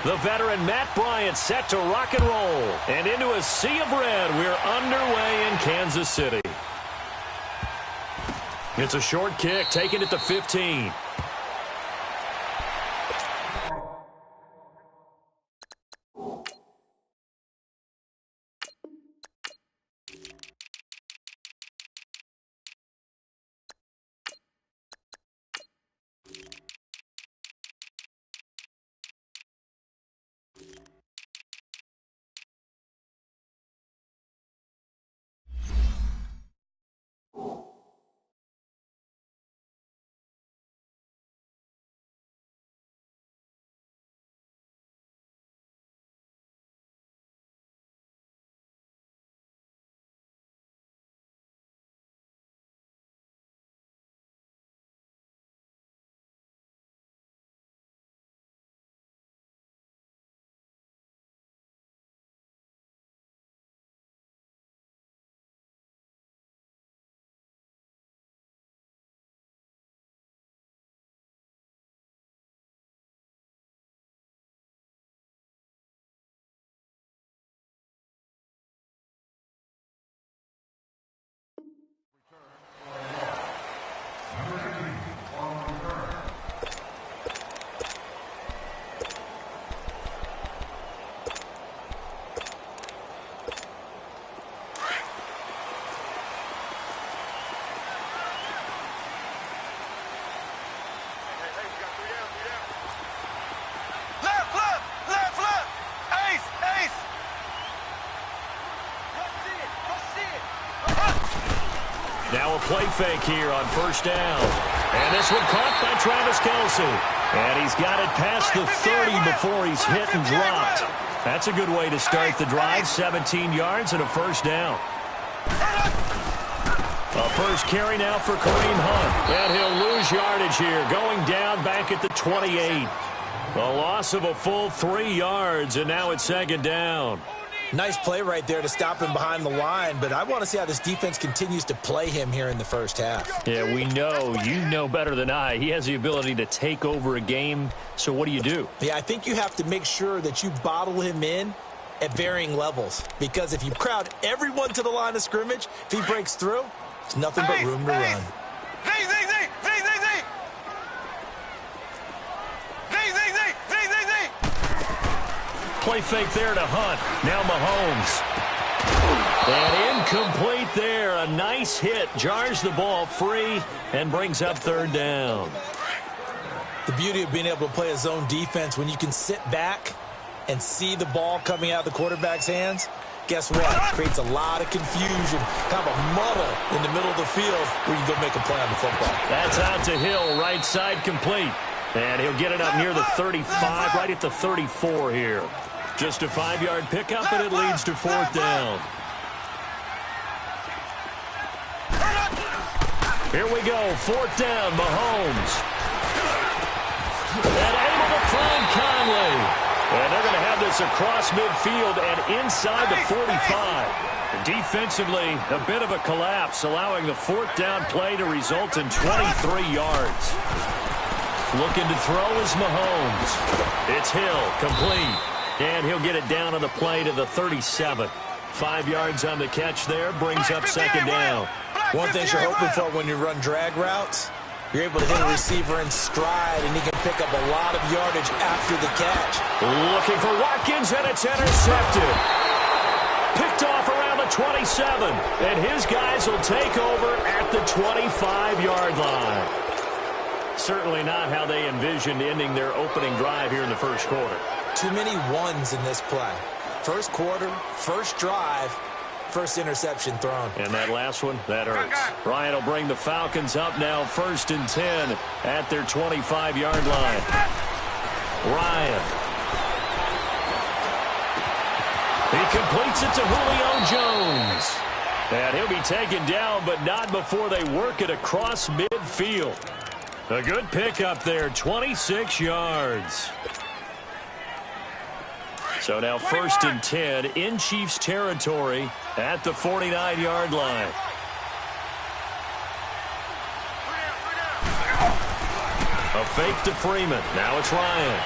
The veteran Matt Bryant set to rock and roll. And into a sea of red, we're underway in Kansas City. It's a short kick, taking it to 15. Now a play fake here on first down. And this one caught by Travis Kelce. And he's got it past the 30 before he's hit and dropped. That's a good way to start the drive. 17 yards and a first down. A first carry now for Kareem Hunt. And he'll lose yardage here, going down back at the 28. A loss of a full 3 yards, and now it's second down. Nice play right there to stop him behind the line, but I want to see how this defense continues to play him here in the first half. Yeah, we know. You know better than I. He has the ability to take over a game, so what do? Yeah, I think you have to make sure that you bottle him in at varying levels, because if you crowd everyone to the line of scrimmage, if he breaks through, there's nothing but room to run. Play fake there to Hunt. Now Mahomes. And incomplete there. A nice hit. Jars the ball free and brings up third down. The beauty of being able to play a zone defense when you can sit back and see the ball coming out of the quarterback's hands, guess what? It creates a lot of confusion, kind of a muddle in the middle of the field where you can go make a play on the football. That's out to Hill, right side complete. And he'll get it up near the 35, right at the 34 here. Just a 5-yard pickup, and it leads to fourth down. Here we go, fourth down, Mahomes. And able to find Conley. And they're going to have this across midfield and inside the 45. Defensively, a bit of a collapse, allowing the fourth down play to result in 23 yards. Looking to throw is Mahomes. It's Hill, complete. And he'll get it down on the play to the 37. 5 yards on the catch there, brings up second down. One thing you're hoping for when you run drag routes, you're able to hit a receiver in stride, and he can pick up a lot of yardage after the catch. Looking for Watkins, and it's intercepted. Picked off around the 27, and his guys will take over at the 25-yard line. Certainly not how they envisioned ending their opening drive here in the first quarter. Too many ones in this play. First quarter, first drive, first interception thrown. And that last one, that hurts. Ryan will bring the Falcons up now, 1st and 10 at their 25-yard line. Ryan. He completes it to Julio Jones. And he'll be taken down, but not before they work it across midfield. A good pickup there, 26 yards. So now 1st and 10 in Chiefs territory at the 49-yard line. A fake to Freeman. Now it's Ryan.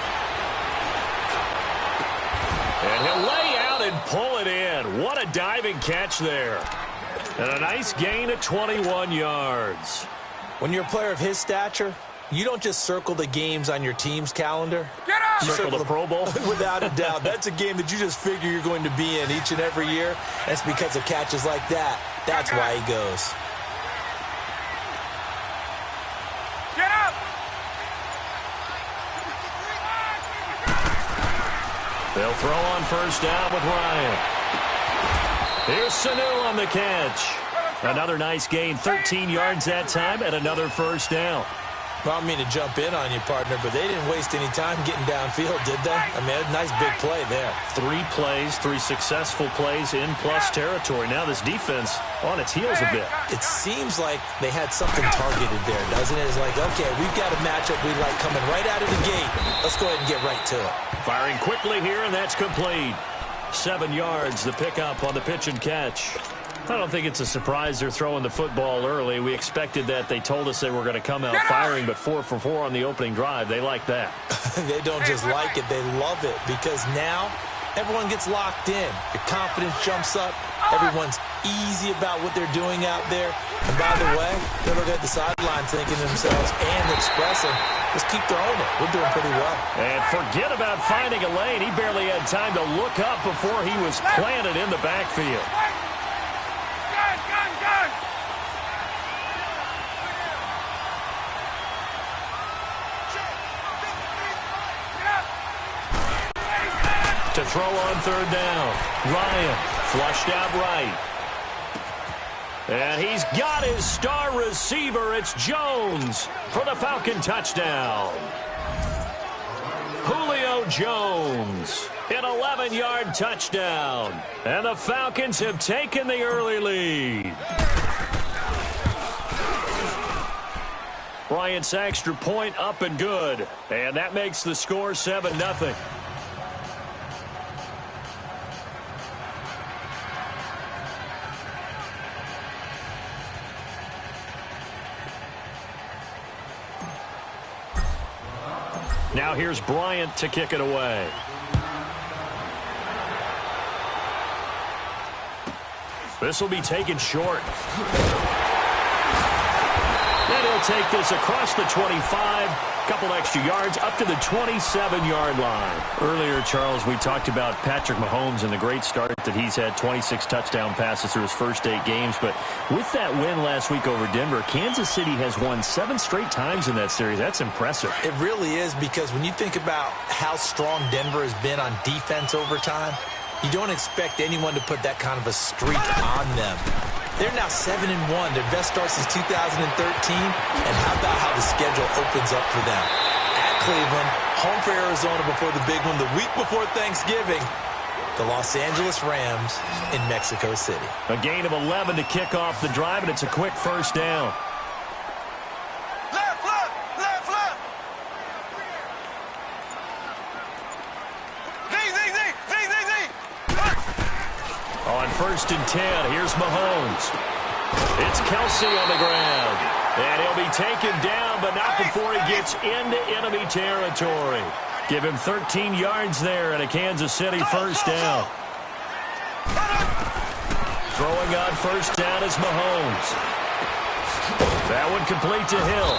he'll lay out and pull it in. What a diving catch there. And a nice gain of 21 yards. When you're a player of his stature, you don't just circle the games on your team's calendar. Get up! Circle the Pro Bowl? Without a doubt. That's a game that you just figure you're going to be in each and every year. That's because of catches like that. That's why he goes. Get up! They'll throw on first down with Ryan. Here's Sanu on the catch. Another nice gain, 13 yards that time, and another first down. Well, I don't mean to jump in on you, partner, but they didn't waste any time getting downfield, did they? I mean, a nice big play there. 3 plays, 3 successful plays in plus territory. Now this defense on its heels a bit. It seems like they had something targeted there, doesn't it? It's like, okay, we've got a matchup we like coming right out of the gate. Let's go ahead and get right to it. Firing quickly here, and that's complete. 7 yards, the pickup on the pitch and catch. I don't think it's a surprise they're throwing the football early. We expected that. They told us they were going to come out firing, but 4 for 4 on the opening drive. They like that. They don't just like it. They love it because now everyone gets locked in. Your confidence jumps up. Everyone's easy about what they're doing out there. And by the way, they're looking at the sideline thinking to themselves and expressing, let's keep throwing it. We're doing pretty well. And forget about finding a lane. He barely had time to look up before he was planted in the backfield. To throw on third down. Ryan flushed out right. And he's got his star receiver. It's Jones for the Falcon touchdown. Julio Jones, an 11-yard touchdown. And the Falcons have taken the early lead. Bryant's extra point up and good. And that makes the score 7-0. Now here's Bryant to kick it away. This will be taken short. And he'll take this across the 25. Couple extra yards up to the 27-yard line. Earlier, Charles, we talked about Patrick Mahomes and the great start that he's had, 26 touchdown passes through his first 8 games. But with that win last week over Denver, Kansas City has won 7 straight times in that series. That's impressive. It really is, because when you think about how strong Denver has been on defense over time, you don't expect anyone to put that kind of a streak on them. They're now 7-1, their best start since 2013. And how about how the schedule opens up for them? At Cleveland, home for Arizona before the big one, the week before Thanksgiving, the Los Angeles Rams in Mexico City. A gain of 11 to kick off the drive, and it's a quick first down. On 1st and 10, here's Mahomes. It's Kelsey on the ground. And he'll be taken down, but not before he gets into enemy territory. Give him 13 yards there and a Kansas City first down. Throwing on first down is Mahomes. That one complete to Hill.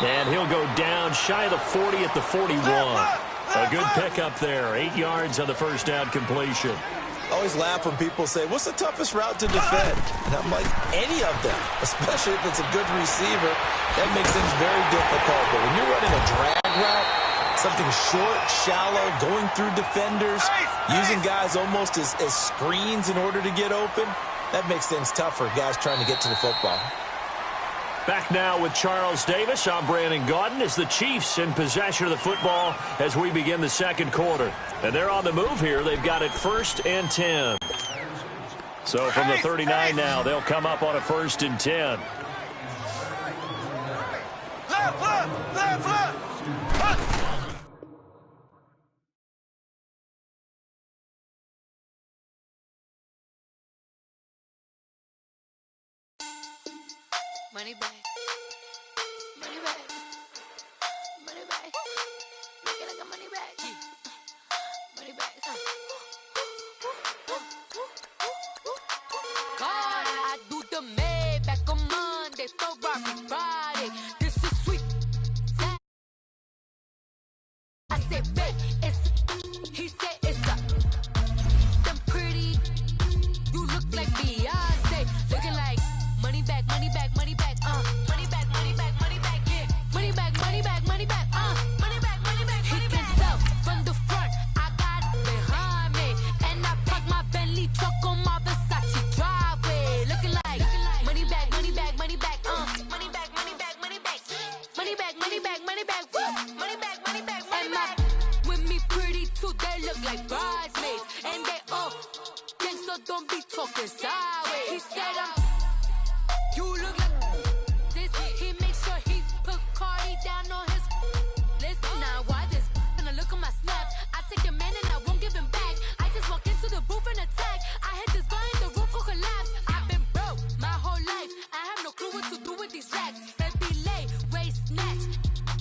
And he'll go down shy of the 40 at the 41. A good pickup there. 8 yards on the first down completion. I always laugh when people say, what's the toughest route to defend? And I'm like, any of them, especially if it's a good receiver. That makes things very difficult. But when you're running a drag route, something short, shallow, going through defenders, using guys almost as screens in order to get open, that makes things tough for guys trying to get to the football. Back now with Charles Davis. I'm Brandon Gaudin as the Chiefs in possession of the football as we begin the second quarter. And they're on the move here. They've got it 1st and 10. So from the 39 now, they'll come up on a 1st and 10. Money back. Money back. Money back. Make it like a money back. Money back. Monday, throw Rocky Friday. This is sweet. I said, babe, he said it's them pretty. You look like Beyonce. Looking like money back, money back, money back, money back, money back, money back, yeah. Money back, money back, money back, money back, money back. He can tell from the front, I got it behind me. And I park my Bentley truck on my Versace driveway. Looking like money back, money back, money back, money back, money back, money back. Money back, money back, money back, woo. Money back, money back, money back. With me pretty too, they look like bridesmaids. And they all gang, so don't be talking sideways. He said you look like this. He makes sure he put Cardi down on his list. Now why this? Gonna look at my snap. I take a man and I won't give him back. I just walk into the booth and attack. I hit this guy in the roof will collapse. I've been broke my whole life. I have no clue what to do with these racks. Baby lay, waist snatch,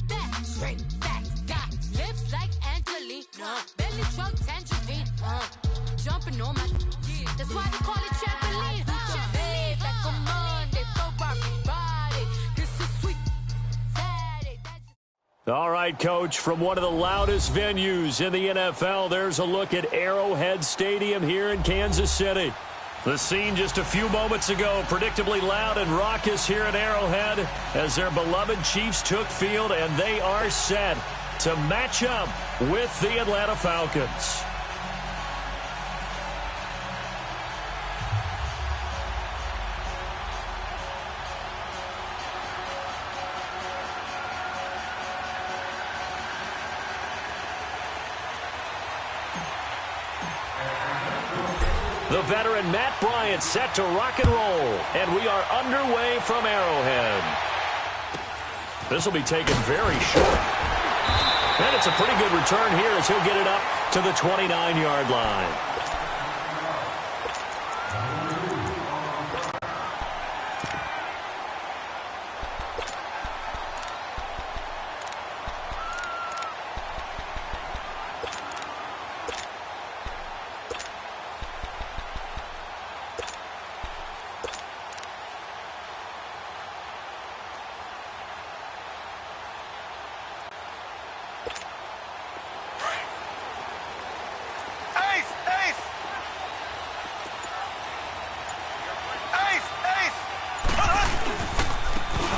back straight back. Got lips like Angelina, belly truck tangerine. Jumping on my, that's why they call it trampoline. Back on Monday, throw Rocky Friday. This is sweet Saturday. All right, Coach, from one of the loudest venues in the NFL, there's a look at Arrowhead Stadium here in Kansas City. The scene just a few moments ago, predictably loud and raucous here at Arrowhead as their beloved Chiefs took field, and they are set to match up with the Atlanta Falcons. The veteran Matt Bryant set to rock and roll, and we are underway from Arrowhead. This will be taken very short. And it's a pretty good return here as he'll get it up to the 29-yard line.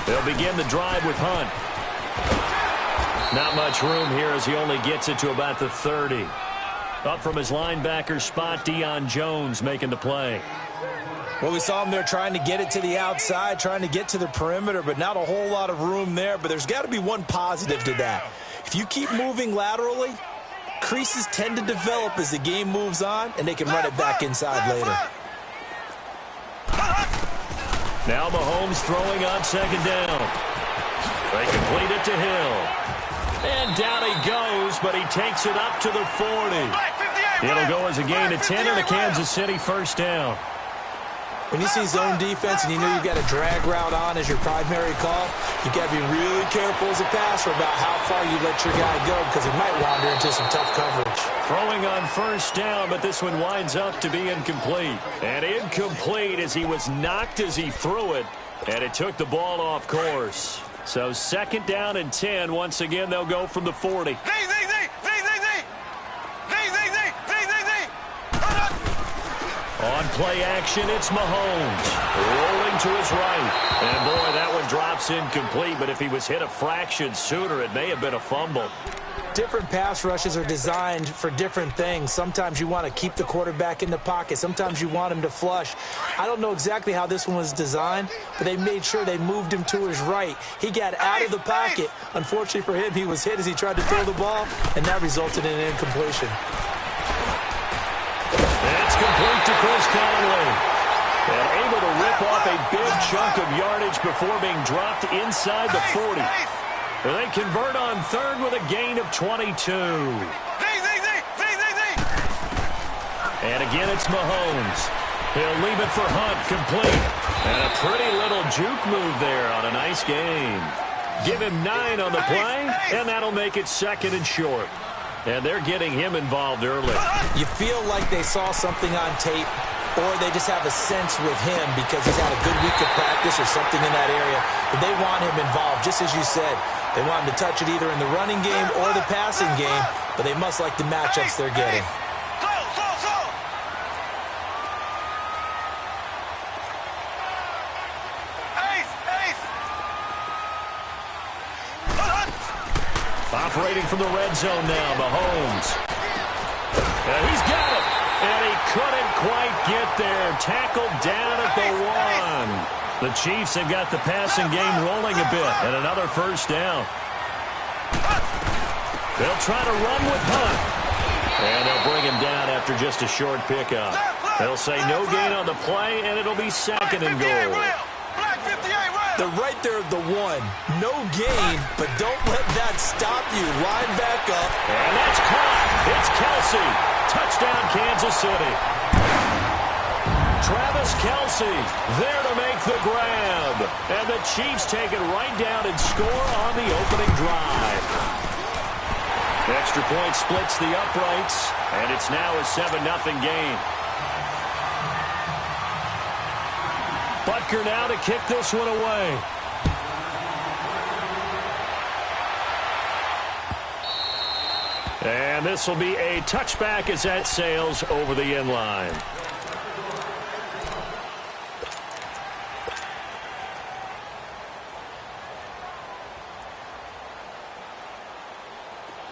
They'll begin the drive with Hunt. Not much room here as he only gets it to about the 30. Up from his linebacker spot, Deion Jones making the play. Well, we saw him there trying to get it to the outside, trying to get to the perimeter, but not a whole lot of room there. But there's got to be one positive to that. If you keep moving laterally, creases tend to develop as the game moves on, and they can run it back inside later. Now Mahomes throwing on second down. They complete it to Hill. And down he goes, but he takes it up to the 40. It'll go as a gain of 10 and a Kansas City first down. When you see zone defense and you know you've got a drag route on as your primary call, you got to be really careful as a passer about how far you let your guy go because he might wander into some tough coverage. Throwing on first down, but this one winds up to be incomplete. And incomplete as he was knocked as he threw it, and it took the ball off course. So second down and 10. Once again, they'll go from the 40. On play action, it's Mahomes. Rolling to his right. And, boy, that one drops incomplete. But if he was hit a fraction sooner, it may have been a fumble. Different pass rushes are designed for different things. Sometimes you want to keep the quarterback in the pocket. Sometimes you want him to flush. I don't know exactly how this one was designed, but they made sure they moved him to his right. He got out of the pocket. Unfortunately for him, he was hit as he tried to throw the ball, and that resulted in an incompletion. It's complete to Chris Conley. And able to rip off a big chunk of yardage before being dropped inside the 40. They convert on third with a gain of 22. And again, it's Mahomes. He'll leave it for Hunt, complete. And a pretty little juke move there on a nice game. Give him 9 on the play, and that'll make it second and short. And they're getting him involved early. You feel like they saw something on tape or they just have a sense with him because he's had a good week of practice or something in that area that they want him involved. Just as you said, they want him to touch it either in the running game or the passing game, but they must like the matchups they're getting. Operating from the red zone now, Mahomes. He's got it, and he couldn't quite get there. Tackled down at the 1. The Chiefs have got the passing game rolling a bit, and another first down. They'll try to run with Hunt, and they'll bring him down after just a short pickup. They'll say no gain on the play, and it'll be 2nd and goal. They're right there at the 1. No gain, but don't let that stop you. Line back up. And that's caught. It's Kelsey. Touchdown, Kansas City. Travis Kelsey there to make the grab. And the Chiefs take it right down and score on the opening drive. Extra point splits the uprights, and it's now a 7-0 game. Butker now to kick this one away. And this will be a touchback as that sails over the end line.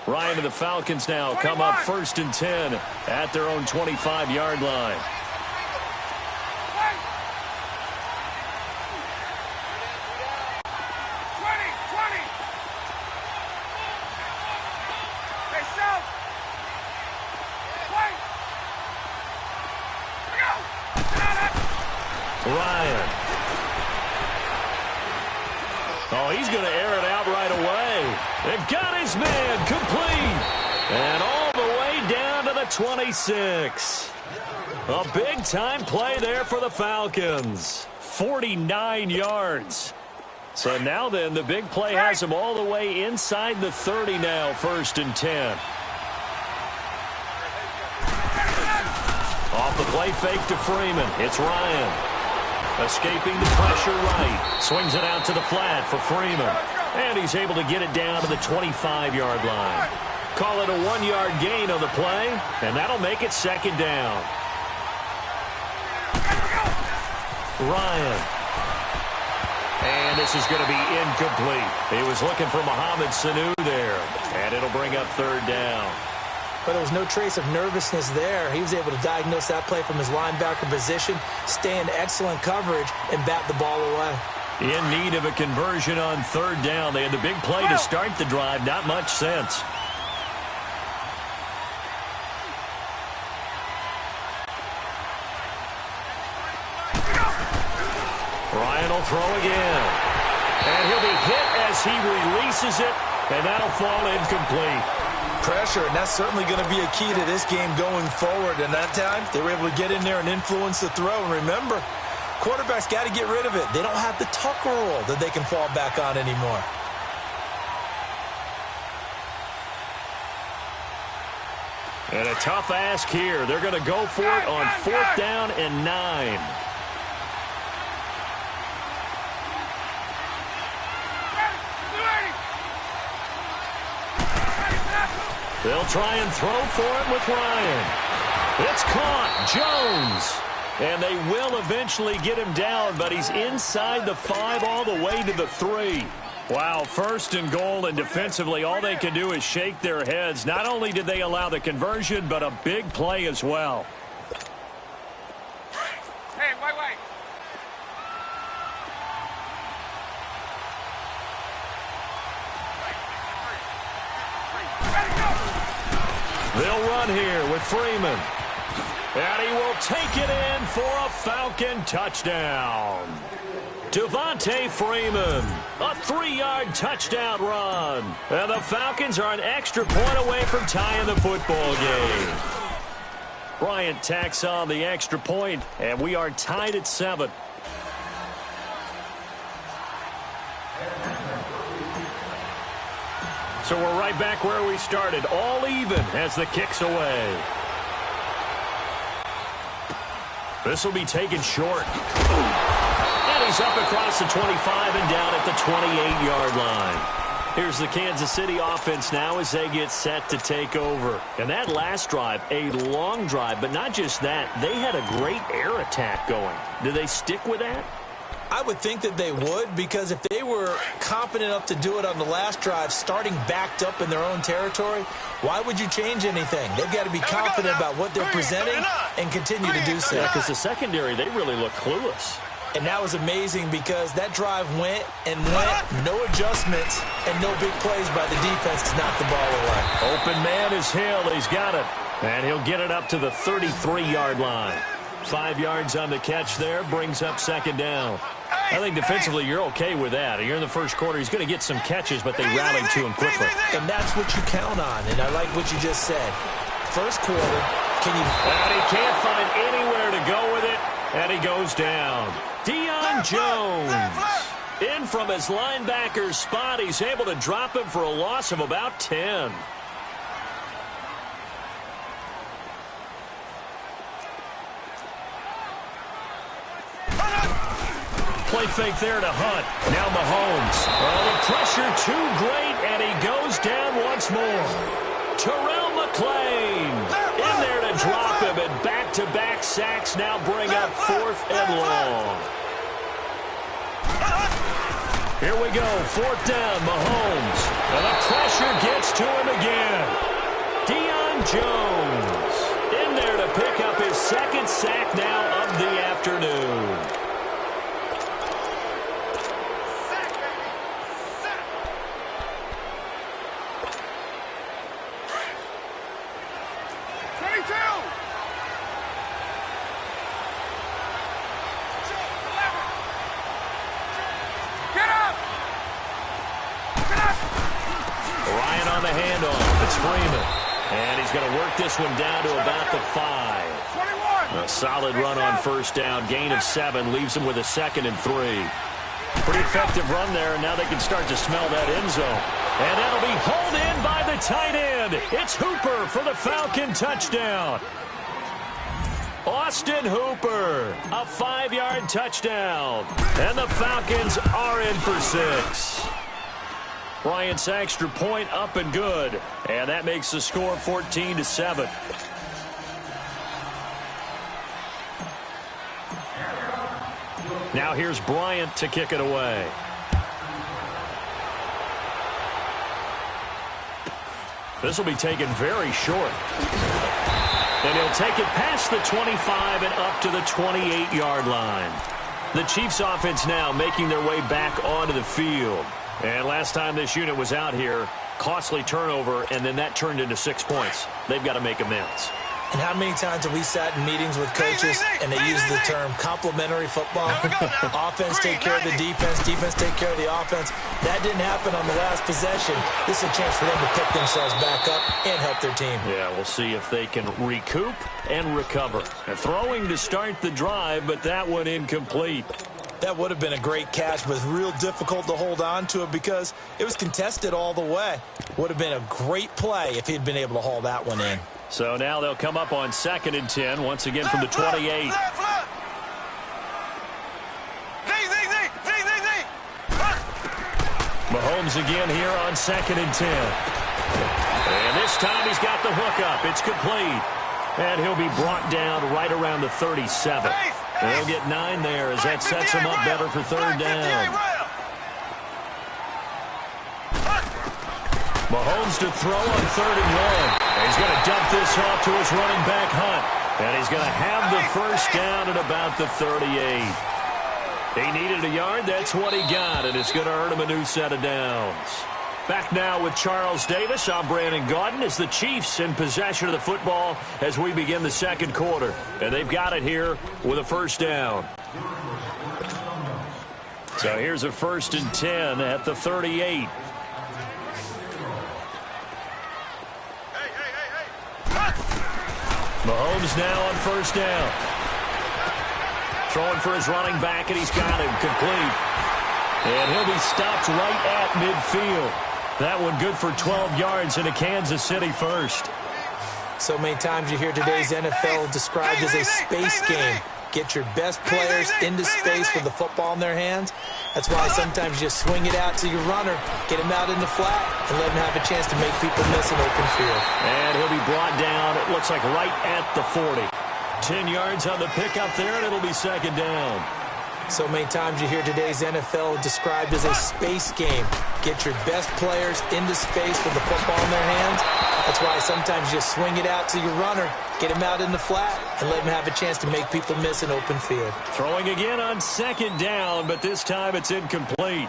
Ryan and the Falcons now come up 1st and 10 at their own 25-yard line. Ryan. Oh, he's going to air it out right away. They've got his man complete. And all the way down to the 26. A big-time play there for the Falcons. 49 yards. So now then, the big play has him all the way inside the 30 now, 1st and 10. Off the play fake to Freeman. It's Ryan. Escaping the pressure right. Swings it out to the flat for Freeman. And he's able to get it down to the 25-yard line. Call it a 1-yard gain on the play, and that'll make it 2nd down. Ryan. And this is going to be incomplete. He was looking for Mohamed Sanu there, and it'll bring up 3rd down. But there was no trace of nervousness there. He was able to diagnose that play from his linebacker position, stay in excellent coverage, and bat the ball away. In need of a conversion on 3rd down. They had the big play to start the drive. Not much sense. Ryan will throw again. And he'll be hit as he releases it, and that'll fall incomplete. Pressure, and that's certainly going to be a key to this game going forward. And that time, they were able to get in there and influence the throw. And remember, quarterbacks got to get rid of it. They don't have the Tucker rule that they can fall back on anymore. And a tough ask here. They're going to go for it on 4th down and 9. They'll try and throw for it with Ryan. It's caught. Jones. And they will eventually get him down, but he's inside the 5 all the way to the 3. Wow, 1st and goal, and defensively all they can do is shake their heads. Not only did they allow the conversion, but a big play as well. Hey, wait. They'll run here with Freeman. And he will take it in for a Falcon touchdown. Devontae Freeman, a 3-yard touchdown run. And the Falcons are an extra point away from tying the football game. Bryant tacks on the extra point, and we are tied at 7. So we're right back where we started, all even as the kick's away. This will be taken short. And he's up across the 25 and down at the 28-yard line. Here's the Kansas City offense now as they get set to take over. And that last drive, a long drive, but not just that. They had a great air attack going. Do they stick with that? I would think that they would, because if they were confident enough to do it on the last drive, starting backed up in their own territory, why would you change anything? They've got to be confident about what they're presenting and continue to do so. Yeah, because the secondary, they really look clueless. And that was amazing because that drive went and went, no adjustments, and no big plays by the defense to knock the ball away. Open man is Hill. He's got it. And he'll get it up to the 33-yard line. 5 yards on the catch there, brings up second down. I think defensively you're okay with that. You're in the first quarter. He's going to get some catches, but they rallied to him quickly. And that's what you count on, and I like what you just said. First quarter, can you... And he can't find anywhere to go with it, and he goes down. Deion Jones in from his linebacker spot. He's able to drop him for a loss of about 10. Play fake there to Hunt. Now Mahomes. Oh, the pressure too great, and he goes down once more. Terrell McClain in there to drop him, and back-to-back sacks now bring up 4th and long. Here we go, 4th down, Mahomes. And the pressure gets to him again. Deion Jones in there to pick up his 2nd sack now of the afternoon. This one down to about the 5. A solid run on first down. Gain of 7 leaves them with a 2nd and 3. Pretty effective run there, and now they can start to smell that end zone. And that'll be hauled in by the tight end. It's Hooper for the Falcon touchdown. Austin Hooper, a 5-yard touchdown. And the Falcons are in for 6. Bryant's extra point up and good. And that makes the score 14-7. Now here's Bryant to kick it away. This will be taken very short. And he'll take it past the 25 and up to the 28-yard line. The Chiefs offense now making their way back onto the field. And last time this unit was out here, costly turnover, and then that turned into 6 points. They've got to make amends. And how many times have we sat in meetings with coaches and they use the term complementary football? Offense take care of the defense, defense take care of the offense. That didn't happen on the last possession. This is a chance for them to pick themselves back up and help their team. Yeah, we'll see if they can recoup and recover. And throwing to start the drive, but that one incomplete. That would have been a great catch, but real difficult to hold on to it because it was contested all the way. Would have been a great play if he'd been able to haul that one in. So now they'll come up on 2nd and 10, once again from the 28. Mahomes again here on 2nd and 10. And this time he's got the hook up. It's complete. And he'll be brought down right around the 37. They'll get 9 there as that sets him up better for 3rd down. Mahomes to throw on 3rd and 1. And he's going to dump this off to his running back, Hunt. And he's going to have the first down at about the 38. He needed a yard. That's what he got, and it's going to earn him a new set of downs. Back now with Charles Davis. I'm Brandon Gaudin as the Chiefs in possession of the football as we begin the 2nd quarter. And they've got it here with a first down. So here's a 1st and 10 at the 38. Mahomes now on 1st down. Throwing for his running back, and he's got him complete. And he'll be stopped right at midfield. That one good for 12 yards into Kansas City first. So many times you hear today's NFL described as a space game. Get your best players into space with the football in their hands. That's why sometimes you just swing it out to your runner, get him out in the flat, and let him have a chance to make people miss an open field. And he'll be brought down, it looks like right at the 40. 10 yards on the pickup there, and it'll be second down. So many times you hear today's NFL described as a space game. Get your best players into space with the football in their hands. That's why sometimes you just swing it out to your runner, get him out in the flat, and let him have a chance to make people miss an open field. Throwing again on second down, but this time it's incomplete.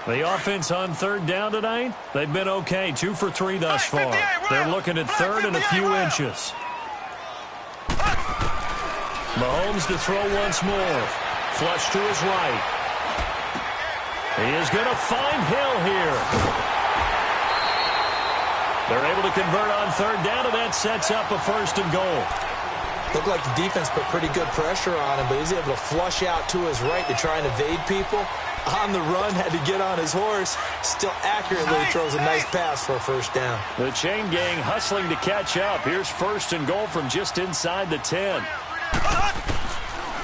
The offense on third down tonight, they've been okay. 2 for 3 thus far. They're looking at third and a few inches. Mahomes to throw once more. Flush to his right. He is going to find Hill here. They're able to convert on third down, and that sets up a first and goal. Looked like the defense put pretty good pressure on him, but he's able to flush out to his right to try and evade people. On the run, had to get on his horse. Still accurately throws a nice pass for a first down. The chain gang hustling to catch up. Here's first and goal from just inside the 10.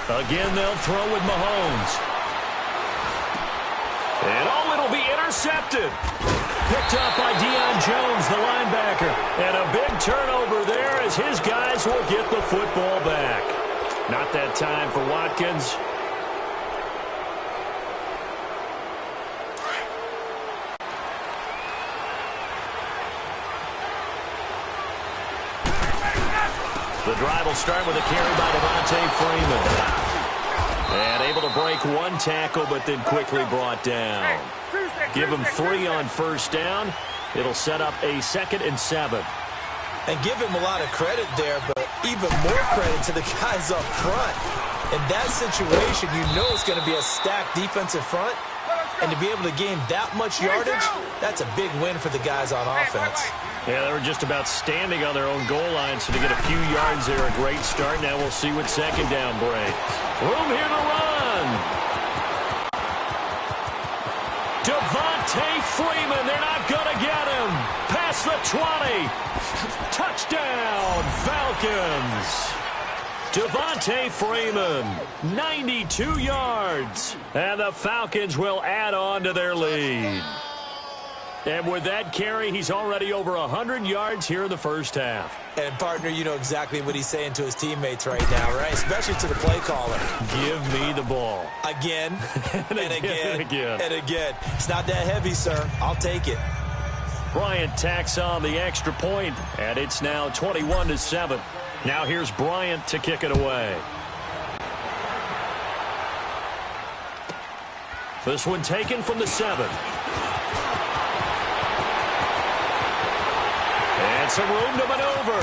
Again, they'll throw with Mahomes. And it'll be intercepted. Picked up by Deion Jones, the linebacker. And a big turnover there as his guys will get the football back. Not that time for Watkins. The drive will start with a carry by Devontae Freeman. And able to break one tackle, but then quickly brought down. Give him 3 on first down. It'll set up a 2nd and 7. And give him a lot of credit there, but even more credit to the guys up front. In that situation, you know it's going to be a stacked defensive front. And to be able to gain that much yardage, that's a big win for the guys on offense. Yeah, they were just about standing on their own goal line, so to get a few yards there, a great start. Now we'll see what second down brings. Room here to run. Devontae Freeman, they're not going to get him. Past the 20. Touchdown, Falcons. Devontae Freeman, 92 yards. And the Falcons will add on to their lead. And with that carry, he's already over 100 yards here in the first half. And, partner, you know exactly what he's saying to his teammates right now, right? Especially to the play caller. Give me the ball. Again, and again, and again. And again. It's not that heavy, sir. I'll take it. Bryant tacks on the extra point, and it's now 21-7. Now here's Bryant to kick it away. This one taken from the 7. And some room to maneuver.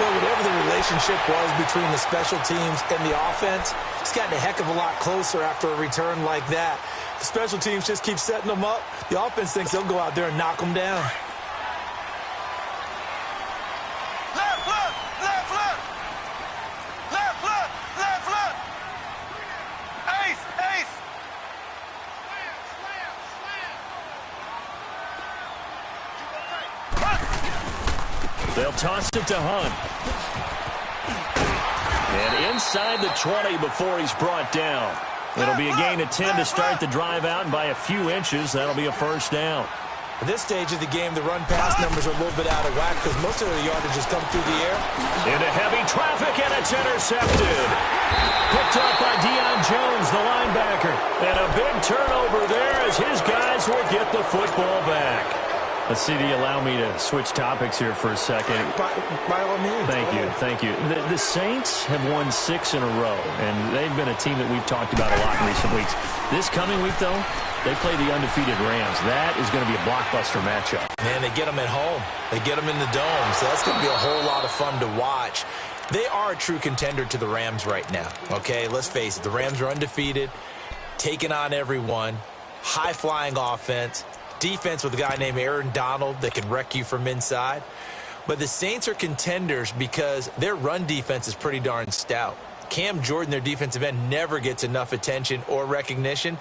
Well, whatever the relationship was between the special teams and the offense, it's gotten a heck of a lot closer after a return like that. The special teams just keep setting them up. The offense thinks they'll go out there and knock them down. They'll toss it to Hunt. And inside the 20 before he's brought down. It'll be a gain of 10 to start the drive out, and by a few inches, that'll be a first down. At this stage of the game, the run-pass numbers are a little bit out of whack because most of the yardage has come through the air. Into heavy traffic, and it's intercepted. Picked up by Deion Jones, the linebacker. And a big turnover there as his guys will get the football back. Let's see, do you allow me to switch topics here for a second? By all means. Thank you. The Saints have won 6 in a row, and they've been a team that we've talked about a lot in recent weeks. This coming week, though, they play the undefeated Rams. That is going to be a blockbuster matchup. Man, they get them at home. They get them in the dome, so that's going to be a whole lot of fun to watch. They are a true contender to the Rams right now, okay? Let's face it, the Rams are undefeated, taking on everyone, high-flying offense, defense with a guy named Aaron Donald that can wreck you from inside. But the Saints are contenders because their run defense is pretty darn stout. Cam Jordan, their defensive end, never gets enough attention or recognition.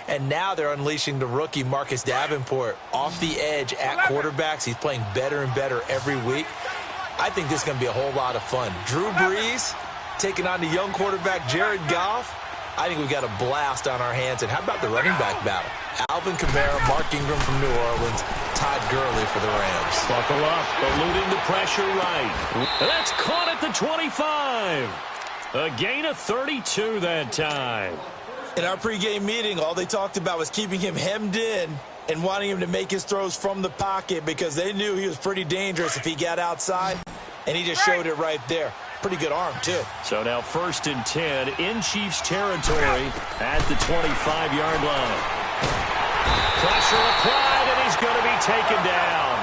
And now they're unleashing the rookie Marcus Davenport off the edge at quarterbacks. He's playing better and better every week. I think this is going to be a whole lot of fun. Drew Brees taking on the young quarterback Jared Goff. I think we got a blast on our hands. And how about the running back battle? Alvin Kamara, Mark Ingram from New Orleans, Todd Gurley for the Rams. Buckle up, eluding the pressure right. That's caught at the 25. A gain of 32 that time. In our pregame meeting, all they talked about was keeping him hemmed in and wanting him to make his throws from the pocket because they knew he was pretty dangerous if he got outside, and he just showed it right there. Pretty good arm, too. So now 1st and 10 in Chiefs territory at the 25-yard line. Pressure applied, and he's going to be taken down.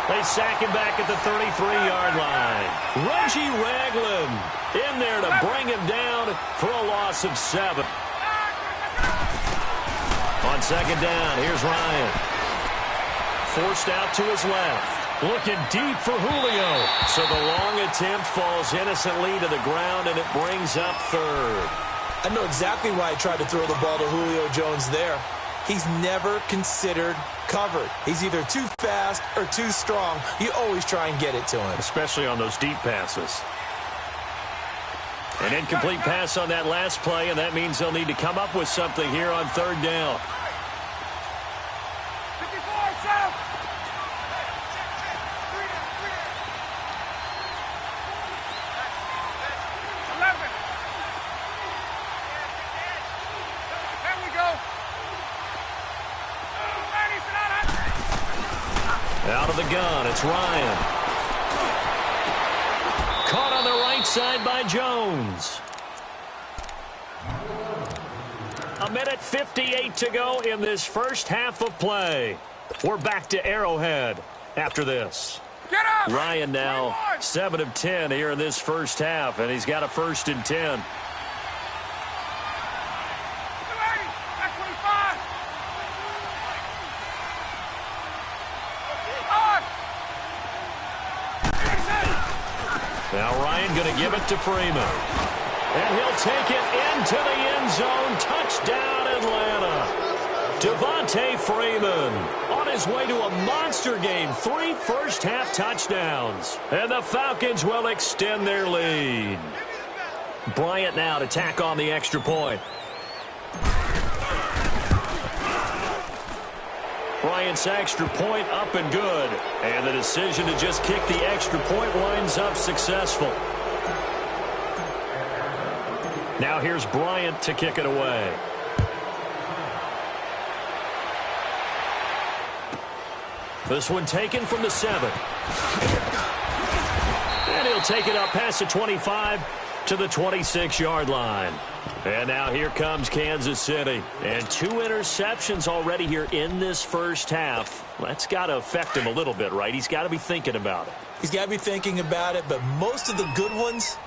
They sack him back at the 33-yard line. Reggie Ragland in there to bring him down for a loss of 7. On 2nd down, here's Ryan. Forced out to his left. Looking deep for Julio. So the long attempt falls innocently to the ground, and it brings up 3rd. I know exactly why I tried to throw the ball to Julio Jones there. He's never considered covered. He's either too fast or too strong. You always try and get it to him. Especially on those deep passes. An incomplete pass on that last play, and that means they'll need to come up with something here on 3rd down. Out of the gun, it's Ryan. Caught on the right side by Jones. 1:58 to go in this first half of play. We're back to Arrowhead after this. Ryan now 7 of 10 here in this first half, and he's got a 1st and 10. Now Ryan going to give it to Freeman. And he'll take it into the end zone. Touchdown, Atlanta. Devontae Freeman on his way to a monster game. 3 first-half touchdowns. And the Falcons will extend their lead. Bryant now to tack on the extra point. Bryant's extra point up and good. And the decision to just kick the extra point winds up successful. Now here's Bryant to kick it away. This one taken from the 7. And he'll take it up past the 25 to the 26-yard line. And now here comes Kansas City. And 2 interceptions already here in this first half. That's got to affect him a little bit, right? He's got to be thinking about it. He's got to be thinking about it, but most of the good ones,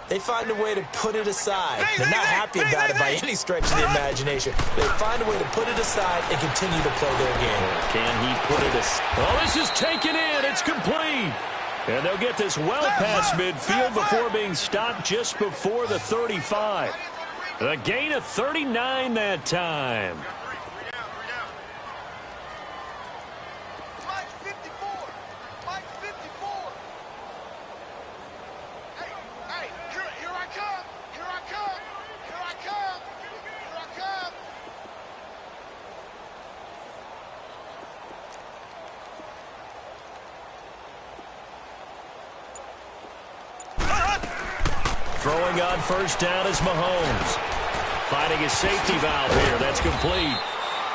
they find a way to put it aside. They're not happy about it by any stretch of the imagination. They find a way to put it aside and continue to play their game. Can he put it aside? Oh, this is taken in. It's complete. And they'll get this well past midfield before being stopped just before the 35. A gain of 39 that time. Throwing on first down is Mahomes. Finding his safety valve here. That's complete.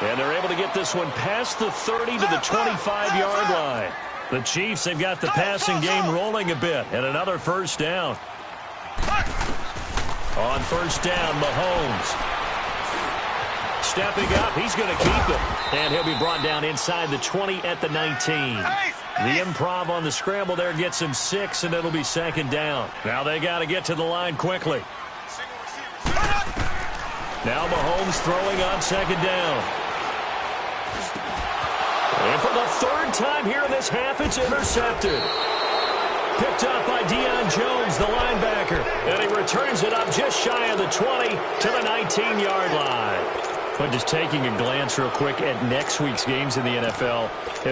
And they're able to get this one past the 30 to the 25-yard line. The Chiefs, they've got the passing game rolling a bit. And another first down. On first down, Mahomes. Stepping up, he's going to keep it. And he'll be brought down inside the 20 at the 19. The improv on the scramble there gets him 6, and it'll be 2nd down. Now they got to get to the line quickly. Now Mahomes throwing on 2nd down. And for the 3rd time here in this half, it's intercepted. Picked up by Deion Jones, the linebacker. And he returns it up just shy of the 20 to the 19-yard line. But just taking a glance real quick at next week's games in the NFL,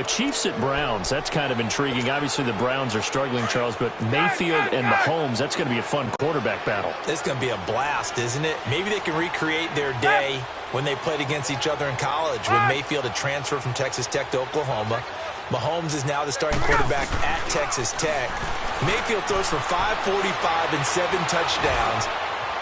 Chiefs at Browns, that's kind of intriguing. Obviously, the Browns are struggling, Charles, but Mayfield and Mahomes, that's going to be a fun quarterback battle. It's going to be a blast, isn't it? Maybe they can recreate their day when they played against each other in college, when Mayfield had transferred from Texas Tech to Oklahoma. Mahomes is now the starting quarterback at Texas Tech. Mayfield throws for 545 and 7 touchdowns.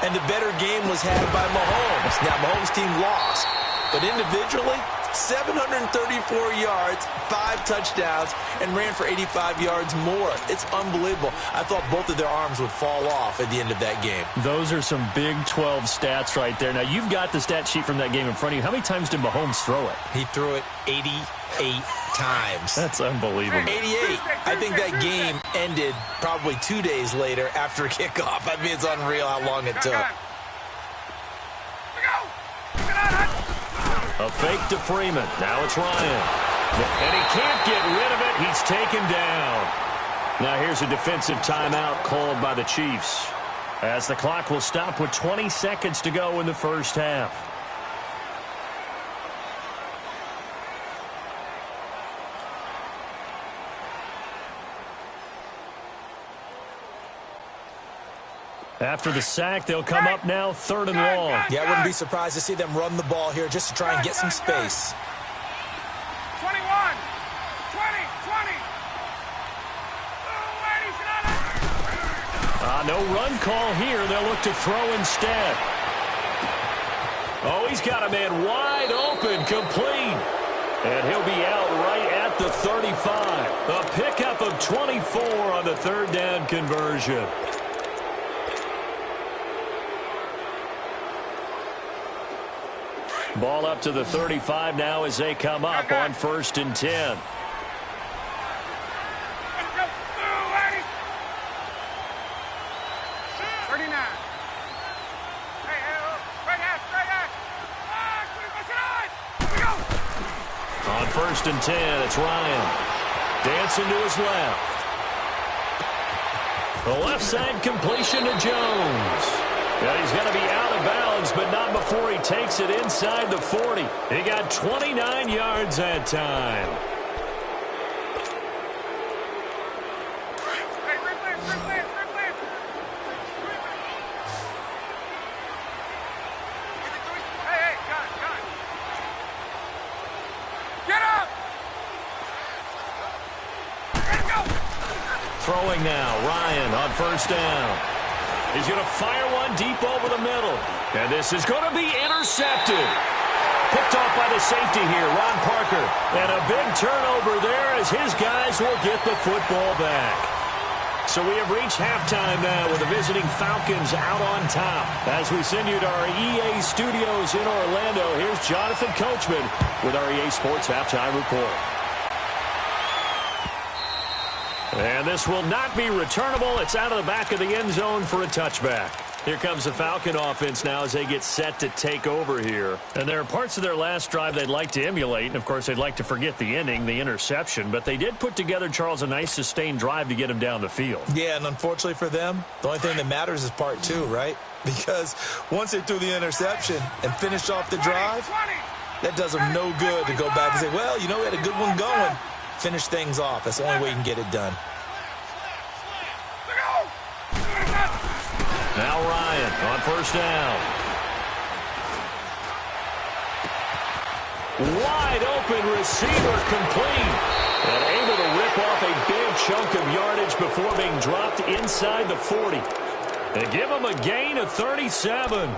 And the better game was had by Mahomes. Now, Mahomes' team lost. But individually, 734 yards, 5 touchdowns, and ran for 85 yards more. It's unbelievable. I thought both of their arms would fall off at the end of that game. Those are some Big 12 stats right there. Now, you've got the stat sheet from that game in front of you. How many times did Mahomes throw it? He threw it 88 times. That's unbelievable. 88. I think that game ended probably 2 days later after kickoff. I mean, it's unreal how long it took. A fake to Freeman. Now it's Ryan. And he can't get rid of it. He's taken down. Now here's a defensive timeout called by the Chiefs, as the clock will stop with 20 seconds to go in the first half. After the sack, they'll come up now 3rd and long. Yeah, I wouldn't be surprised to see them run the ball here just to try and get some space. 21, 20, 20. No run call here. They'll look to throw instead. Oh, he's got a man wide open, complete. And he'll be out right at the 35. A pickup of 24 on the 3rd down conversion. Ball up to the 35 now as they come up on 1st and 10. On 1st and 10, it's Ryan. Dancing to his left. The left side completion to Jones. Yeah, he's going to be out of bounds, but not before he takes it inside the 40. He got 29 yards that time. Throwing now, Ryan on 1st down. He's going to fire one deep over the middle. And this is going to be intercepted. Picked off by the safety here, Ron Parker. And a big turnover there as his guys will get the football back. So we have reached halftime now with the visiting Falcons out on top. As we send you to our EA studios in Orlando, here's Jonathan Coachman with our EA Sports Halftime Report. And this will not be returnable. It's out of the back of the end zone for a touchback. Here comes the Falcon offense now as they get set to take over here. And there are parts of their last drive they'd like to emulate. And, of course, they'd like to forget the ending, the interception. But they did put together, Charles, a nice sustained drive to get him down the field. Yeah, and unfortunately for them, the only thing that matters is part 2, right? Because once they threw the interception and finished off the drive, that does them no good to go back and say, well, you know, we had a good one going. Finish things off. That's the only way you can get it done. Now Ryan on 1st down. Wide open receiver complete. And able to rip off a big chunk of yardage before being dropped inside the 40. They give him a gain of 37.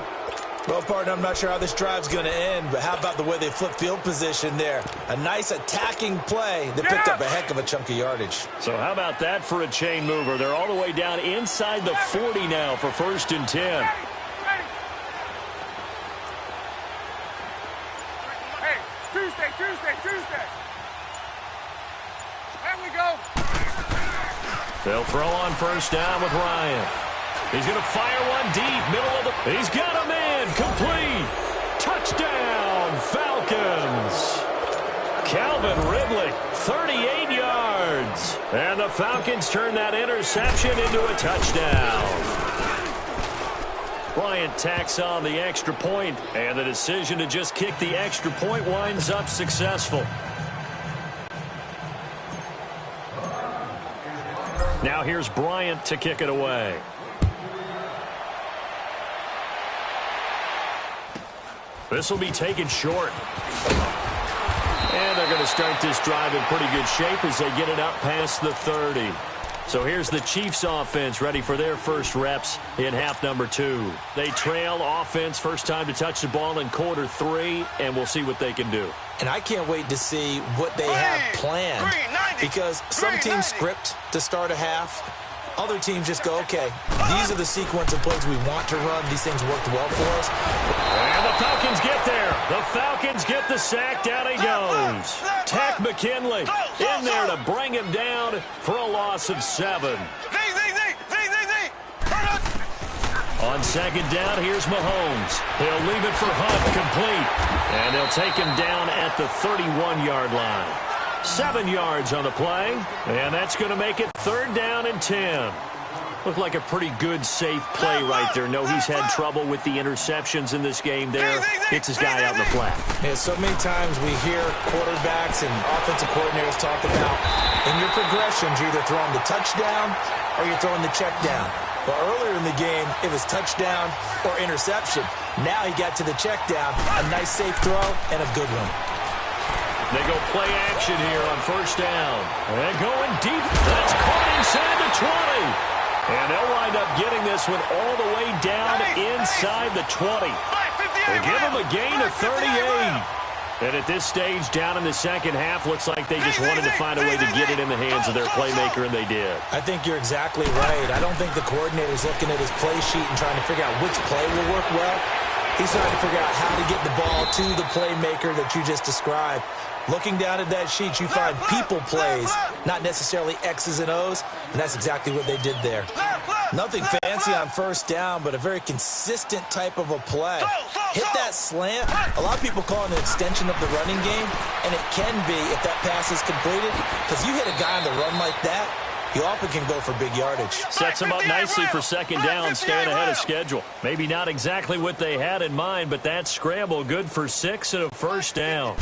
Well, partner, I'm not sure how this drive's going to end, but how about the way they flip field position there? A nice attacking play that picked up a heck of a chunk of yardage. So how about that for a chain mover? They're all the way down inside the 40 now for 1st and 10. Hey, Tuesday. There we go. They'll throw on 1st down with Ryan. He's going to fire one deep, middle of the... He's got a man, complete. Touchdown, Falcons. Calvin Ridley, 38 yards. And the Falcons turn that interception into a touchdown. Bryant tacks on the extra point, and the decision to just kick the extra point winds up successful. Now here's Bryant to kick it away. This will be taken short. And they're going to start this drive in pretty good shape as they get it up past the 30. So here's the Chiefs offense ready for their first reps in half number 2. They trail offense, first time to touch the ball in quarter 3, and we'll see what they can do. And I can't wait to see what they have planned, because some teams script to start a half. Other teams just go, okay, these are the sequence of plays we want to run. These things worked well for us. And the Falcons get there. The Falcons get the sack. Down he goes. Tack McKinley in there to bring him down for a loss of 7. On second down, here's Mahomes. He'll leave it for Hunt, complete. And they'll take him down at the 31-yard line. 7 yards on the play, and that's going to make it 3rd down and 10. Looked like a pretty good, safe play right there. No, he's had trouble with the interceptions in this game there. Hits his guy out in the flat. Yeah, so many times we hear quarterbacks and offensive coordinators talk about in your progressions, you're either throwing the touchdown or you're throwing the check down. Well, earlier in the game, it was touchdown or interception. Now he got to the check down, a nice safe throw, and a good one. They go play action here on first down. And going deep. That's caught inside the 20. And they'll wind up getting this one all the way down inside the 20. They give them a gain of 38. And at this stage, down in the second half, looks like they just wanted to find a way to get it in the hands of their playmaker, and they did. I think you're exactly right. I don't think the coordinator's looking at his play sheet and trying to figure out which play will work well. He's trying to figure out how to get the ball to the playmaker that you just described. Looking down at that sheet, you find people plays, not necessarily X's and O's, and that's exactly what they did there. Nothing fancy on first down, but a very consistent type of a play. Hit that slant. A lot of people call it an extension of the running game, and it can be if that pass is completed, because you hit a guy on the run like that, you often can go for big yardage. Sets him up nicely for second down, staying ahead of schedule. Maybe not exactly what they had in mind, but that scramble good for 6 and a first down.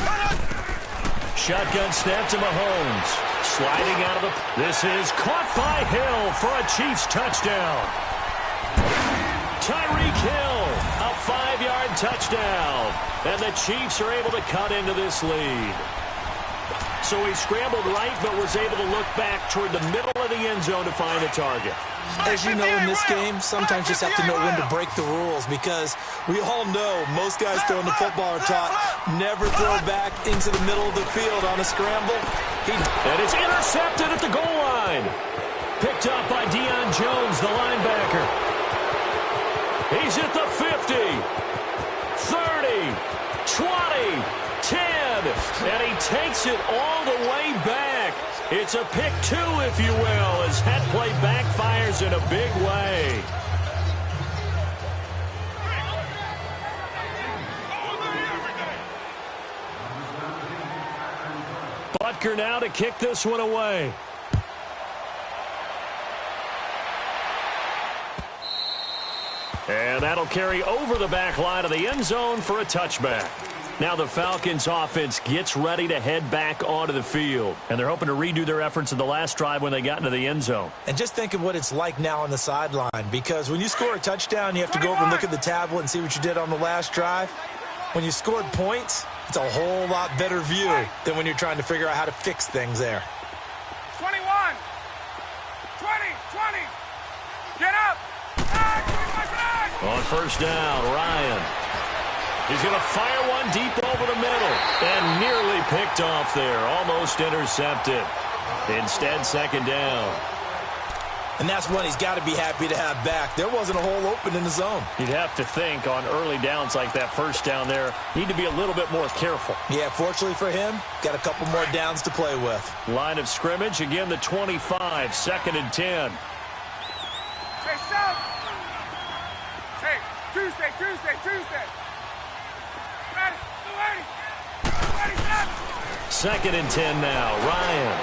Shotgun snap to Mahomes. Sliding out of the... This is caught by Hill for a Chiefs touchdown. Tyreek Hill, a 5-yard touchdown. And the Chiefs are able to cut into this lead. So he scrambled right, but was able to look back toward the middle of the end zone to find a target. As you know, in this game, sometimes you just have to know when to break the rules, because we all know most guys throwing the football are taught never throw back into the middle of the field on a scramble. And it's intercepted at the goal line. Picked up by Deion Jones, the linebacker. He's at the 50, 30, 20, 10, and he takes it all the way back. It's a pick 2, if you will, as that play backfires in a big way. Butker now to kick this one away. And that'll carry over the back line of the end zone for a touchback. Now the Falcons offense gets ready to head back onto the field. And they're hoping to redo their efforts in the last drive when they got into the end zone. And just think of what it's like now on the sideline, because when you score a touchdown, you have to go over and look at the tablet and see what you did on the last drive. When you scored points, it's a whole lot better view than when you're trying to figure out how to fix things there. 21, 20, 20, get up. On first down, Ryan. He's going to fire one deep over the middle. And nearly picked off there. Almost intercepted. Instead, second down. And that's one he's got to be happy to have back. There wasn't a hole open in the zone. You'd have to think on early downs like that first down there, need to be a little bit more careful. Yeah, fortunately for him, got a couple more downs to play with. Line of scrimmage, again the 25, 2nd and 10. Hey, South. Hey, Tuesday. Ready, set. 2nd and 10 now, Ryan.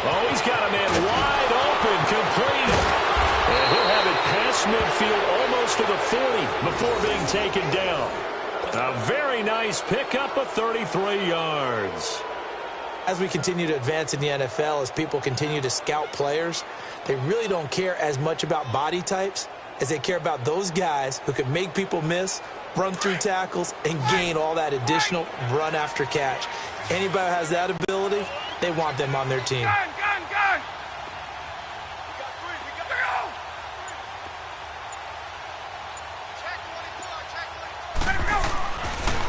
Oh, he's got a man wide open, complete. And he'll have it past midfield, almost to the 40 before being taken down. A very nice pickup of 33 yards. As we continue to advance in the NFL, as people continue to scout players, they really don't care as much about body types as they care about those guys who can make people miss, run through tackles, and gain all that additional run after catch. Anybody who has that ability, they want them on their team. Gun! We got go! Let him go!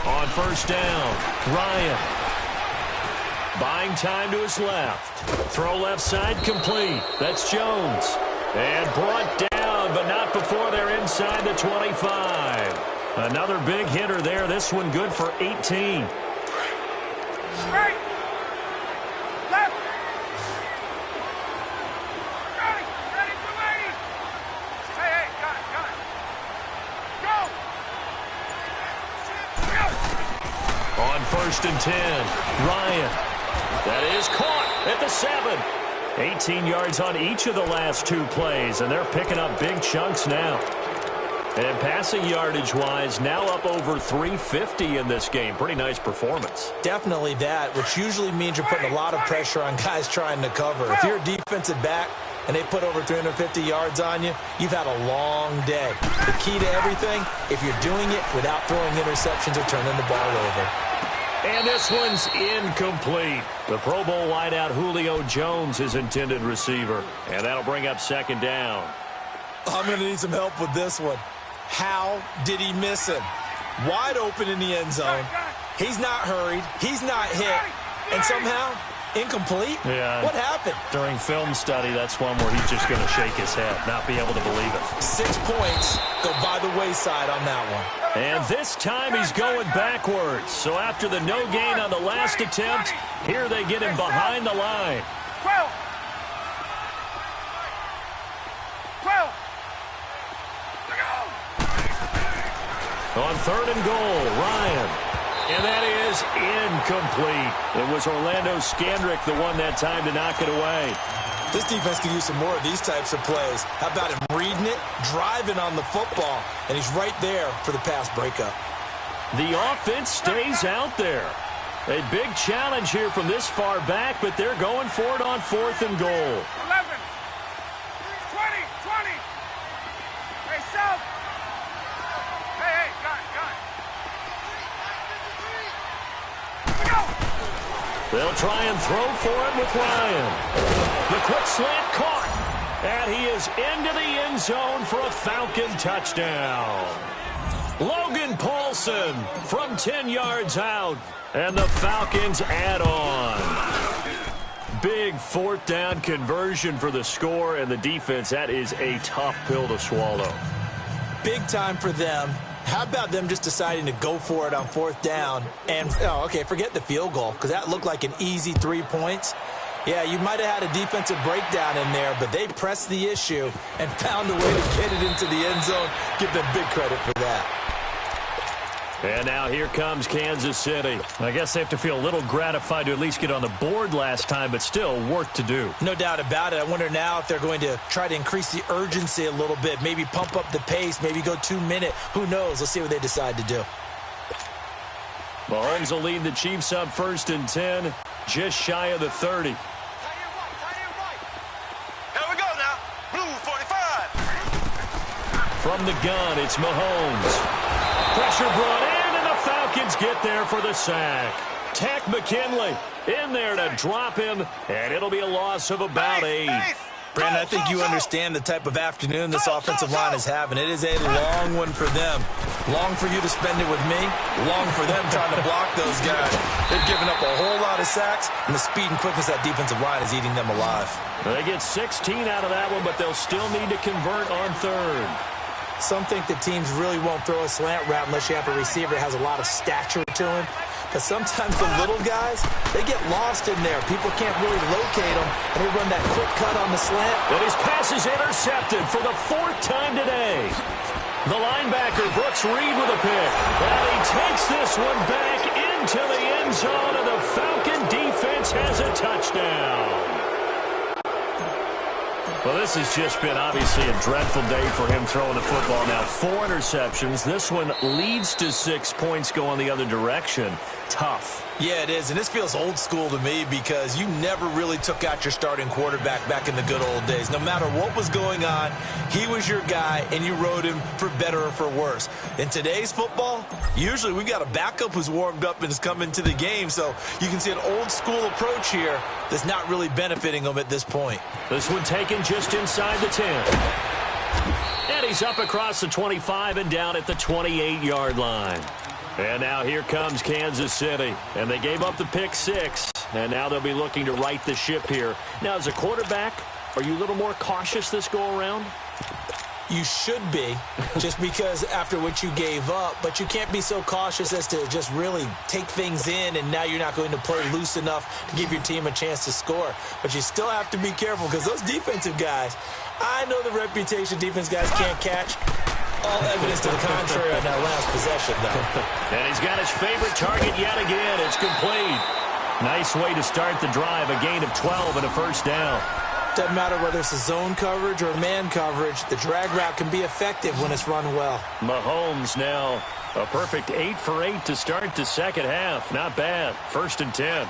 On first down, Ryan. Buying time to his left. Throw left side complete. That's Jones. And brought down, but not before they're inside the 25. Another big hitter there. This one good for 18. Right! Left! Ready! 280! Hey, got it! Go! On first and 10, Ryan. That is caught at the 7. 18 yards on each of the last 2 plays, and they're picking up big chunks now. And passing yardage-wise, now up over 350 in this game. Pretty nice performance. Definitely that, which usually means you're putting a lot of pressure on guys trying to cover. If you're a defensive back and they put over 350 yards on you, you've had a long day. The key to everything, if you're doing it without throwing interceptions or turning the ball over. And this one's incomplete. The Pro Bowl wideout Julio Jones, his intended receiver. And that'll bring up second down. I'm going to need some help with this one. How did he miss him? Wide open in the end zone. He's not hurried. He's not hit. And somehow, incomplete? Yeah. What happened? During film study, that's one where he's just going to shake his head, not be able to believe it. 6 points go by the wayside on that one. And this time he's going backwards. So after the no gain on the last attempt, here they get him behind the line. 12! On third and goal, Ryan. And that is incomplete. It was Orlando Scandrick the one that time to knock it away. This defense could use some more of these types of plays. How about him reading it, driving on the football, and he's right there for the pass breakup. The offense stays out there. A big challenge here from this far back, but they're going for it on fourth and goal. 11! 20! Hey, South! Hey, got it! They'll try and throw for it with Ryan. The quick slant caught. And he is into the end zone for a Falcon touchdown. Logan Paulson from 10 yards out. And the Falcons add on. Big fourth down conversion for the score and the defense. That is a tough pill to swallow. Big time for them. How about them just deciding to go for it on fourth down and, forget the field goal because that looked like an easy 3 points. Yeah, you might have had a defensive breakdown in there, but they pressed the issue and found a way to get it into the end zone. Give them big credit for that. And now here comes Kansas City. I guess they have to feel a little gratified to at least get on the board last time, but still work to do. No doubt about it. I wonder now if they're going to try to increase the urgency a little bit, maybe pump up the pace, maybe go 2 minute. Who knows? Let's see what they decide to do. Mahomes will lead the Chiefs up first and 10, just shy of the 30. Here we go now. Blue 45. From the gun, it's Mahomes. Pressure brought in, and the Falcons get there for the sack. Tack McKinley in there to drop him, and it'll be a loss of about 8. Brandon, I think you understand the type of afternoon this offensive line is having. It is a long one for them. Long for you to spend it with me. Long for them trying to block those guys. They've given up a whole lot of sacks, and the speed and quickness of that defensive line is eating them alive. They get 16 out of that one, but they'll still need to convert on third. Some think that teams really won't throw a slant route unless you have a receiver that has a lot of stature to him. But sometimes the little guys, they get lost in there. People can't really locate them, and they run that quick cut on the slant. And his pass is intercepted for the 4th time today. The linebacker, Brooks Reed, with a pick. And he takes this one back into the end zone, and the Falcon defense has a touchdown. Well, this has just been obviously a dreadful day for him throwing the football. Now, 4 interceptions. This one leads to 6 points going the other direction. Tough. Yeah, it is, and this feels old school to me because you never really took out your starting quarterback back in the good old days. No matter what was going on, he was your guy, and you rode him for better or for worse. In today's football, usually we got a backup who's warmed up and is coming to the game, so you can see an old school approach here that's not really benefiting him at this point. This one taken just inside the 10. And he's up across the 25 and down at the 28-yard line. And now here comes Kansas City. And they gave up the pick 6. And now they'll be looking to right the ship here. Now, as a quarterback, are you a little more cautious this go-around? You should be, just because after what you gave up, but you can't be so cautious as to just really take things in, and now you're not going to play loose enough to give your team a chance to score. But you still have to be careful because those defensive guys, I know the reputation defense guys can't catch. All evidence to the contrary on that last possession, though. And he's got his favorite target yet again. It's complete. Nice way to start the drive, a gain of 12 and a first down. Doesn't matter whether it's a zone coverage or man coverage, the drag route can be effective when it's run well. Mahomes now a perfect 8 for 8 to start the second half. Not bad. 1st and 10.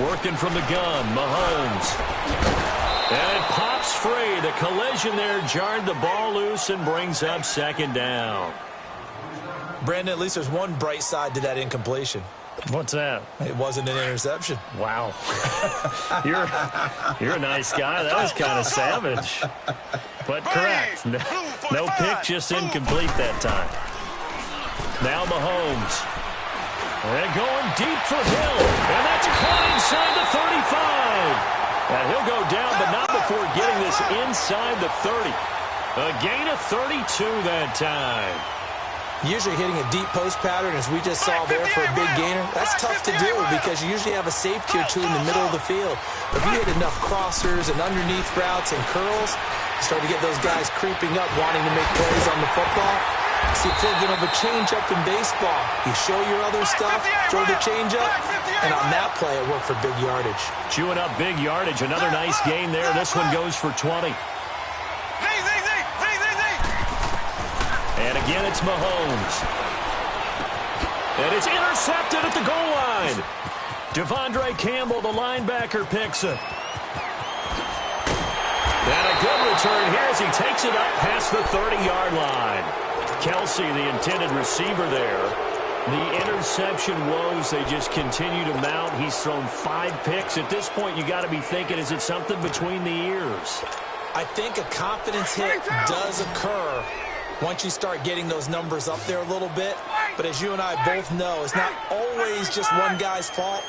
Working from the gun, Mahomes. And it pops free. The collision there jarred the ball loose and brings up 2nd down. Brandon, at least there's one bright side to that incompletion. What's that? It wasn't an interception. Wow. You're a nice guy. That was kind of savage. But correct. No pick, just incomplete that time. Now Mahomes. And going deep for Hill. And that's caught inside the 35. And he'll go down, but not before getting this inside the 30. A gain of 32 that time. Usually hitting a deep post pattern, as we just saw there for a big gainer, that's tough to do because you usually have a safety or two in the middle of the field. But if you hit enough crossers and underneath routes and curls, you start to get those guys creeping up, wanting to make plays on the football. See, equivalent of a change-up in baseball. You show your other stuff, throw the change-up, and on that play, it worked for big yardage. Chewing up big yardage. Another nice gain there. This one goes for 20. And again, it's Mahomes. And it's intercepted at the goal line. Devondre Campbell, the linebacker, picks it. And a good return here as he takes it up past the 30-yard line. Kelsey, the intended receiver there. The interception woes, they just continue to mount. He's thrown 5 picks. At this point, you got to be thinking, is it something between the ears? I think a confidence hit does occur once you start getting those numbers up there a little bit. But as you and I both know, it's not always just one guy's fault.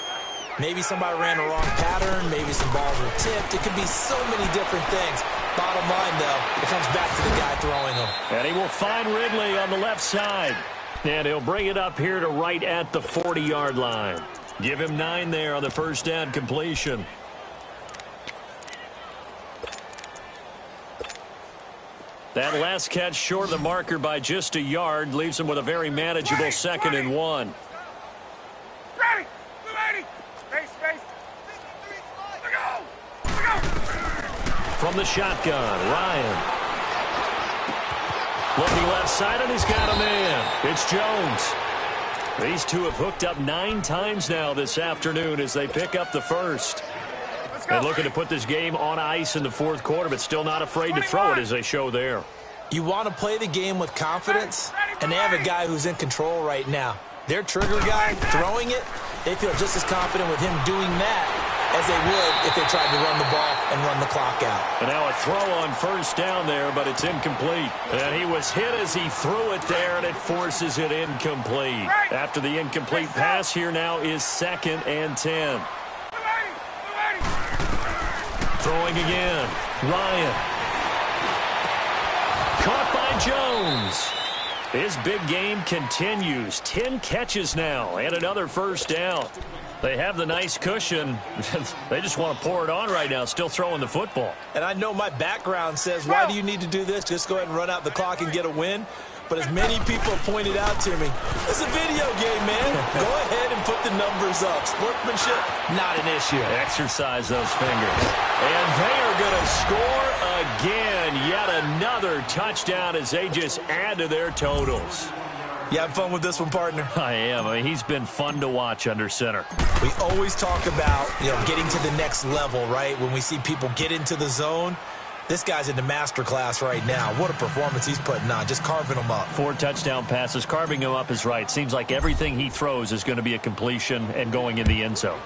Maybe somebody ran a wrong pattern. Maybe some balls were tipped. It could be so many different things. Bottom line, though, it comes back to the guy throwing them. And he will find Ridley on the left side. And he'll bring it up here to right at the 40-yard line. Give him 9 there on the first down completion. That last catch short of the marker by just a yard leaves him with a very manageable 2nd and 1. Ready! Ready! Space! Look out! From the shotgun, Ryan. Looking left side, and he's got a man. It's Jones. These two have hooked up 9 times now this afternoon as they pick up the first. And looking to put this game on ice in the 4th quarter, but still not afraid to throw it as they show there. You want to play the game with confidence, and they have a guy who's in control right now. Their trigger guy throwing it, they feel just as confident with him doing that as they would if they tried to run the ball and run the clock out. And now a throw on first down there, but it's incomplete. And he was hit as he threw it there, and it forces it incomplete. After the incomplete pass, here now is 2nd and 10. Throwing again. Ryan. Caught by Jones. His big game continues. 10 catches now and another first down. They have the nice cushion. They just want to pour it on right now, still throwing the football. And I know my background says, why do you need to do this? Just go ahead and run out the clock and get a win. but as many people have pointed out to me, it's a video game, man. Go ahead and put the numbers up. Sportsmanship, not an issue. Exercise those fingers. And they are going to score again. Yet another touchdown as they just add to their totals. You having fun with this one, partner? I am. I mean, he's been fun to watch under center. We always talk about, getting to the next level, right? When we see people get into the zone, this guy's in the master class right now. What a performance he's putting on, just carving them up. 4 touchdown passes. Carving him up is right. Seems like everything he throws is going to be a completion and going in the end zone.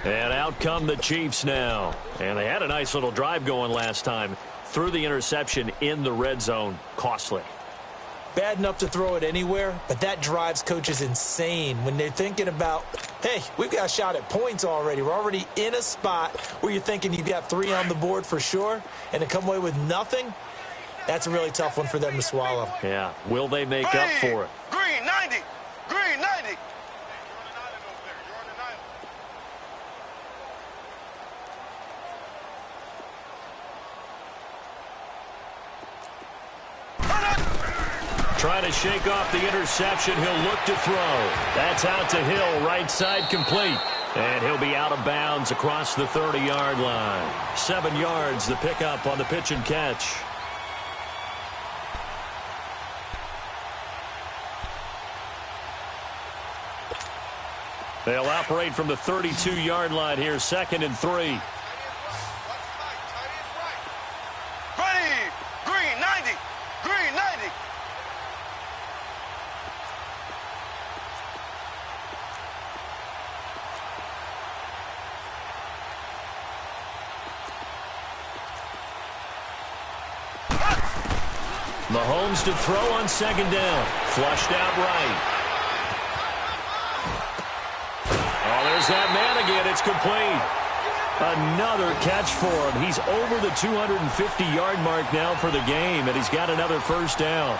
And out come the Chiefs now. And they had a nice little drive going last time. Threw the interception in the red zone. Costly. Bad enough to throw it anywhere, but that drives coaches insane when they're thinking about, hey, we've got a shot at points already. We're already in a spot where you're thinking you've got 3 on the board for sure, and to come away with nothing, that's a really tough one for them to swallow. Yeah. Will they make up for it? Green 90. Green 90. Trying to shake off the interception. He'll look to throw. That's out to Hill. Right side complete. And he'll be out of bounds across the 30-yard line. 7 yards, the pickup on the pitch and catch. They'll operate from the 32-yard line here, 2nd and 3. Ready. Green 90. Green 90. Mahomes to throw on 2nd down. Flushed out right. Oh, there's that man again. It's complete. Another catch for him. He's over the 250-yard mark now for the game, and he's got another 1st down.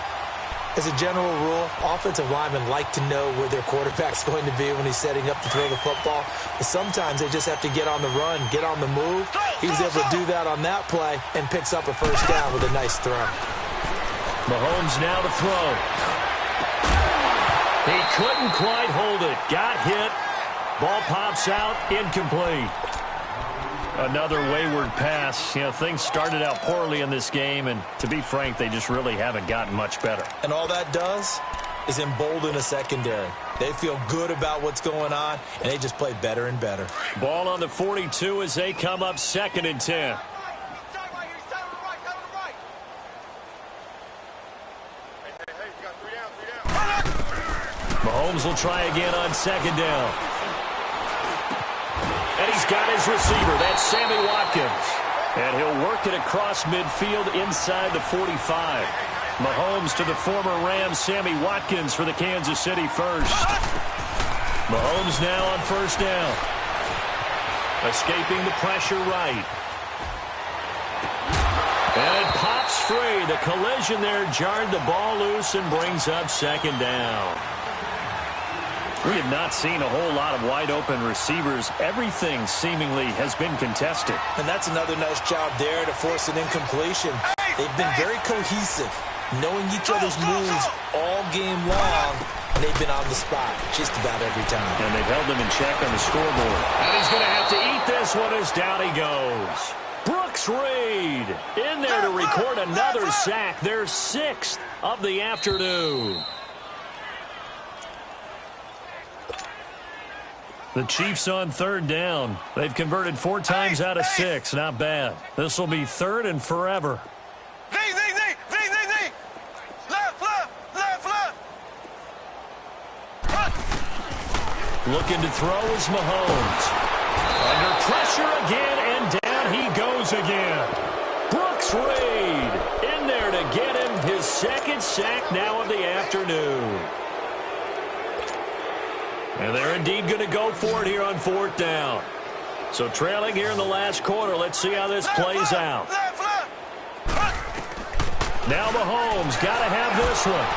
As a general rule, offensive linemen like to know where their quarterback's going to be when he's setting up to throw the football. But sometimes they just have to get on the run, get on the move. He was able to do that on that play and picks up a 1st down with a nice throw. Mahomes now to throw. He couldn't quite hold it. Got hit. Ball pops out. Incomplete. Another wayward pass. Things started out poorly in this game, and to be frank, they just really haven't gotten much better. And all that does is embolden a secondary. They feel good about what's going on, and they just play better and better. Ball on the 42 as they come up 2nd and 10. Mahomes will try again on 2nd down. And he's got his receiver. That's Sammy Watkins. And he'll work it across midfield inside the 45. Mahomes to the former Rams, Sammy Watkins for the Kansas City first. Mahomes now on 1st down. Escaping the pressure right. And it pops free. The collision there jarred the ball loose and brings up 2nd down. We have not seen a whole lot of wide-open receivers. Everything seemingly has been contested. And that's another nice job there to force an incompletion. They've been very cohesive, knowing each other's moves all game long, and they've been on the spot just about every time. And they've held them in check on the scoreboard. And he's going to have to eat this one as down he goes. Brooks Reed in there to record another sack. Their 6th of the afternoon. The Chiefs on 3rd down. They've converted 4 times out of 6. Not bad. This will be 3rd and forever. Z. Left. Looking to throw is Mahomes. Under pressure again, and down he goes again. Brooks Reed in there to get him his 2nd sack now of the afternoon. And they're indeed going to go for it here on 4th down. So trailing here in the last quarter. Let's see how this plays out. Now Mahomes got to have this one.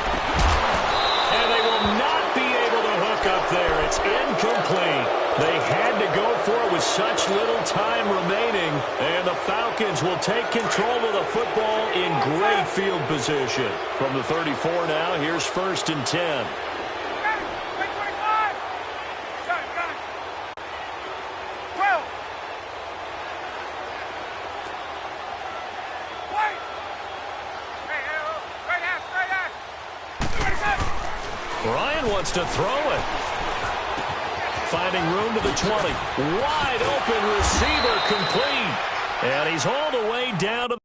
And they will not be able to hook up there. It's incomplete. They had to go for it with such little time remaining, and the Falcons will take control of the football in great field position. From the 34 now, here's 1st and 10. Ryan wants to throw it. Finding room to the 20. Wide open receiver complete. And he's all the way down to